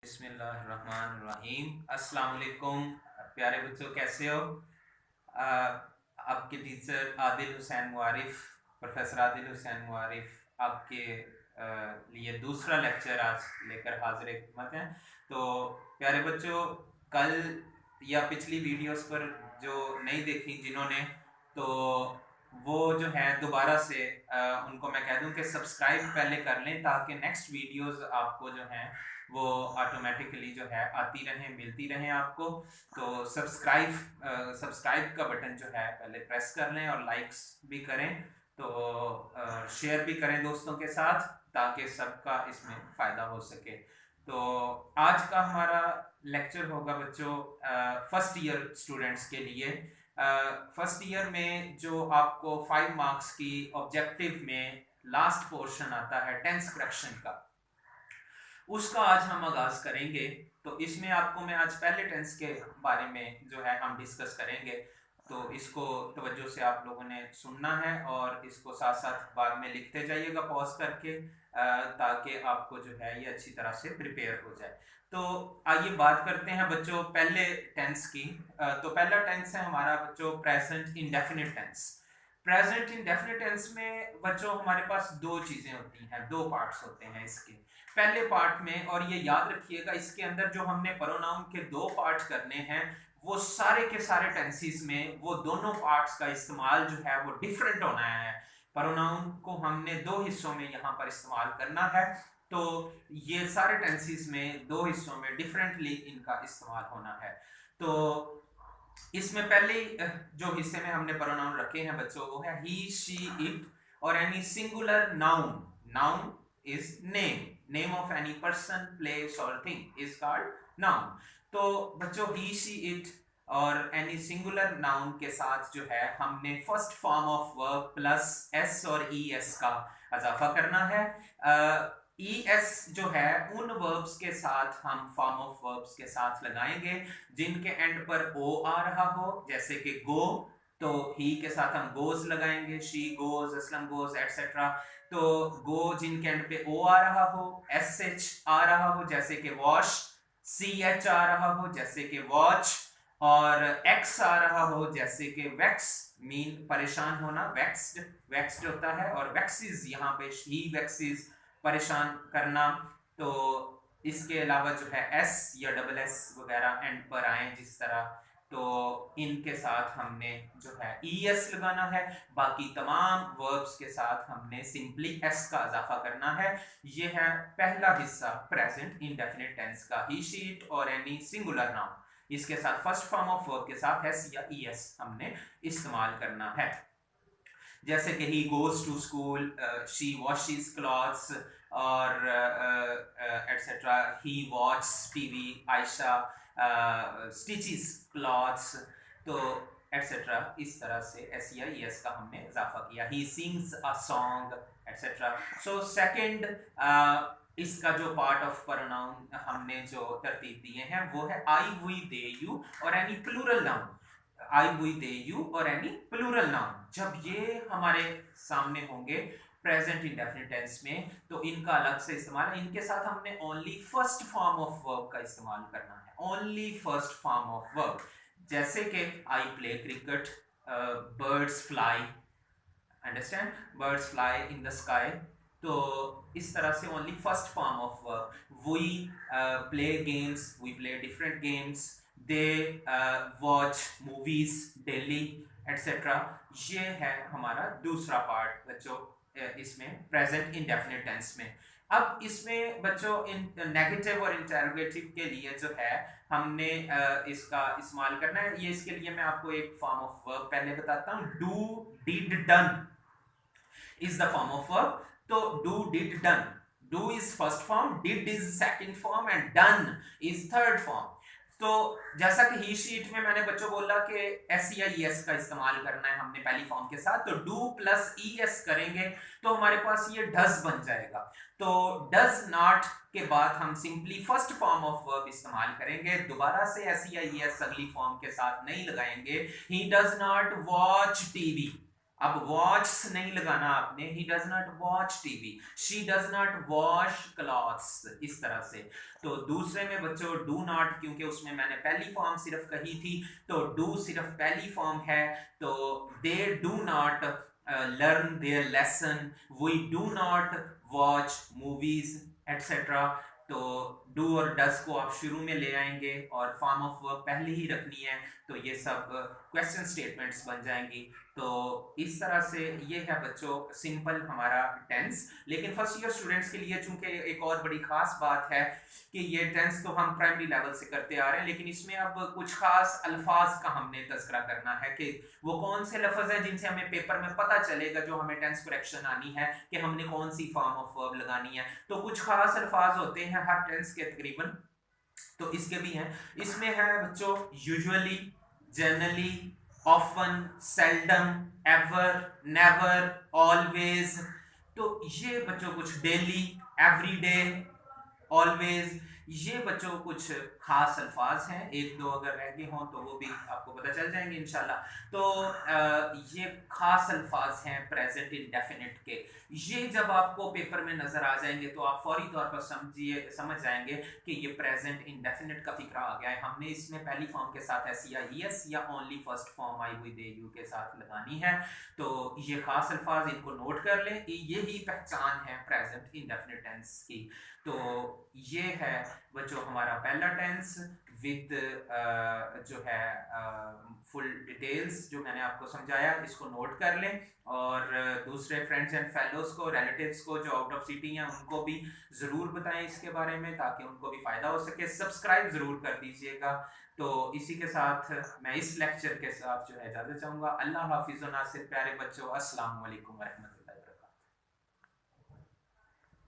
बिस्मिल्लाहिर्रहमानिर्रहीम। अस्सलाम वालेकुम प्यारे बच्चों, कैसे हो? आपके टीचर आदिल हुसैन मुआरिफ, प्रोफेसर आदिल हुसैन मुआरिफ आपके लिए दूसरा लेक्चर आज लेकर हाजिर खिदमत हैं। तो प्यारे बच्चों, कल या पिछली वीडियोस पर जो नहीं देखी जिन्होंने, तो वो जो है दोबारा से उनको मैं कह दूं कि सब्सक्राइब पहले कर लें ताकि नेक्स्ट वीडियोस आपको जो हैं वो ऑटोमेटिकली जो है आती रहें, मिलती रहें आपको। तो सब्सक्राइब का बटन जो है पहले प्रेस कर लें और लाइक्स भी करें, तो शेयर भी करें दोस्तों के साथ ताकि सबका इसमें फ़ायदा हो सके। तो आज का हमारा लेक्चर होगा बच्चों फर्स्ट ईयर स्टूडेंट्स के लिए। फर्स्ट ईयर में जो आपको 5 मार्क्स की ऑब्जेक्टिव में लास्ट पोर्शन आता है टेंस करेक्शन का, उसका आज हम आगाज करेंगे। तो इसमें आपको मैं आज पहले टेंस के बारे में जो है हम डिस्कस करेंगे, तो इसको तवज्जो से आप लोगों ने सुनना है और इसको साथ साथ बाद में लिखते जाइएगा पॉज करके, ताकि आपको जो है ये अच्छी तरह से प्रिपेयर हो जाए। तो आइए बात करते हैं बच्चों पहले टेंस की। तो पहला टेंस है हमारा बच्चों present indefinite tense. Present indefinite tense में बच्चों हमारे पास दो चीजें होती हैं, दो पार्ट्स होते हैं इसके पहले पार्ट में। और ये याद रखिएगा, इसके अंदर जो हमने प्रोनाउन के दो पार्ट करने हैं वो सारे के सारे टेंसेस में वो दोनों पार्ट्स का इस्तेमाल जो है वो डिफरेंट होना है। प्रोनाउन को हमने दो हिस्सों में यहाँ पर इस्तेमाल करना है, तो ये सारे टेंसेस में दो हिस्सों में डिफरेंटली इनका इस्तेमाल होना है। तो इसमें पहले जो हिस्से में हमने प्रोनाउन रखे हैं बच्चों वो है ही, शी, इट और any singular noun. Noun is name, name of any person, place और थिंग इज कॉल्ड नाउन। तो बच्चों ही, शी, इट और एनी सिंगुलर नाउन के साथ जो है हमने first form of verb plus S और ई एस का इजाफा करना है। ई एस जो है उन वर्ब्स के साथ हम फॉर्म ऑफ वर्ब्स के साथ लगाएंगे जिनके एंड पर ओ आ रहा हो, जैसे कि गो, तो ही के साथ हम गोज लगाएंगे, she goes, Aslam goes etcetera. तो गो जिनके एंड पे ओ आ रहा हो, एस एच आ रहा हो जैसे कि वॉश, सी एच आ रहा हो जैसे कि वॉच, और एक्स आ रहा हो जैसे कि वैक्स, मीन परेशान होना, वैक्स्ड, वैक्स्ड होता है, और वैक्सिस यहाँ पे ही वैक्सिस परेशान करना। तो इसके अलावा जो है एस या डबल एस वगैरह एंड पर आए जिस तरह, तो इनके साथ हमने जो है ई एस लगाना है। बाकी तमाम वर्ब्स के साथ हमने सिंपली एस का इजाफा करना है। ये है पहला हिस्सा प्रेजेंट इंडेफिनिट टेंस का, ही, शी, इट और एनी सिंगुलर नाउन, इसके साथ फर्स्ट फॉर्म ऑफ वर्ब के साथ एस या ई एस हमने इस्तेमाल करना है। जैसे कि he goes to school, she washes clothes और etcetera, he watch TV, Ayesha stitches clothes, तो एटसेट्रा। इस तरह से एस या ई एस का हमने इजाफा किया। He sings a song etcetera. So second इसका जो पार्ट ऑफ प्रोनाउन हमने जो तरतीब दिए हैं वो है आई, वी, दे, यू और any plural noun. I, we, they, you और एनी प्लूरल नाउन जब ये हमारे सामने होंगे प्रेजेंट इंडेफिनिट टेंस में, तो इनका अलग से इस्तेमाल है। इनके साथ हमने only first form of verb का इस्तेमाल करना है, only first form of verb. जैसे कि I play cricket, birds fly, understand, birds fly in the sky. तो इस तरह से only first form of verb. We play games, we play different games, they watch movies daily etcetera. ये है हमारा दूसरा पार्ट बच्चों इसमें प्रेजेंट इंडेफिनिट टेंस में। अब इसमें बच्चों इन नेगेटिव और इंटरोगेटिव के लिए जो है हमने इसका इस्तेमाल करना है। ये इसके लिए मैं आपको एक फॉर्म ऑफ वर्ब पहले बताता हूँ। Do, did, done is the form of verb. तो do, did, done. Do is first form, did is second form and done is third form. तो जैसा कि ही, शी, इट में मैंने बच्चों बोला कि एस या ई एस का इस्तेमाल करना है हमने पहली फॉर्म के साथ, तो डू प्लस ई एस करेंगे तो हमारे पास ये डज बन जाएगा। तो डज नॉट के बाद हम simply first form of verb इस्तेमाल करेंगे, दोबारा से एस या ई एस अगली फॉर्म के साथ नहीं लगाएंगे। He does not watch TV, अब वॉच नहीं लगाना आपने, he does not watch TV, she does not wash clothes, इस तरह से। तो दूसरे में बच्चों डू नॉट, क्योंकि उसमें मैंने पहली फॉर्म सिर्फ कही थी, तो डू सिर्फ पहली फॉर्म है, तो they do not learn their lesson, we do not watch movies etcetera. तो डू और डस को आप शुरू में ले आएंगे और फॉर्म ऑफ वर्क पहले ही रखनी है, तो ये सब क्वेश्चन स्टेटमेंट्स बन जाएंगी। तो इस तरह से ये है बच्चों सिंपल हमारा टेंस। लेकिन फर्स्ट ईयर स्टूडेंट्स के लिए चूंकि एक और बड़ी खास बात है कि ये टेंस तो हम प्राइमरी लेवल से करते आ रहे हैं, लेकिन इसमें अब कुछ खास अल्फाज का हमने तज़किरा करना है कि वो कौन से लफ्ज हैं जिनसे हमें पेपर में पता चलेगा, जो हमें टेंस करेक्शन आनी है कि हमने कौन सी फॉर्म ऑफ वर्ब लगानी है। तो कुछ खास अल्फाज होते हैं हर टेंस के तकरीबन, तो इसके भी हैं। इसमें है बच्चों usually, generally, often, seldom, ever, never, always. तो ये बच्चों कुछ डेली, एवरीडे, ऑलवेज, ये बच्चों कुछ खास अल्फाज हैं। एक दो अगर रह गए हों तो वो भी आपको पता चल जाएंगे इंशाल्लाह। तो ये खास अल्फाज हैं प्रेजेंट इंडेफिनिट के। ये जब आपको पेपर में नजर आ जाएंगे तो आप फौरी तौर पर समझ जाएंगे कि ये प्रेजेंट इंडेफिनिट का फिक्रा आ गया है। हमने इसमें पहली फॉर्म के साथ एस या यस या ओनली फर्स्ट फॉर्म आई हुई दे यू के साथ लगानी है। तो ये खास अल्फाज इनको नोट कर लें, यही पहचान है प्रेजेंट इंडेफिनिट टेंस की। तो ये है बच्चों हमारा पहला टेंस विद जो है फुल डिटेल्स जो मैंने आपको समझाया, इसको नोट कर लें। और दूसरे फ्रेंड्स एंड फेलोज को, रिलेटिव्स को जो आउट ऑफ सिटी हैं, उनको भी ज़रूर बताएं इसके बारे में, ताकि उनको भी फ़ायदा हो सके। सब्सक्राइब ज़रूर कर दीजिएगा। तो इसी के साथ मैं इस लेक्चर के साथ जो है इजाज़त चाहूँगा। अल्लाह हाफिज़। नासिर प्यारे बच्चों, अस्सलाम वालेकुम वरहमतुल्लाह।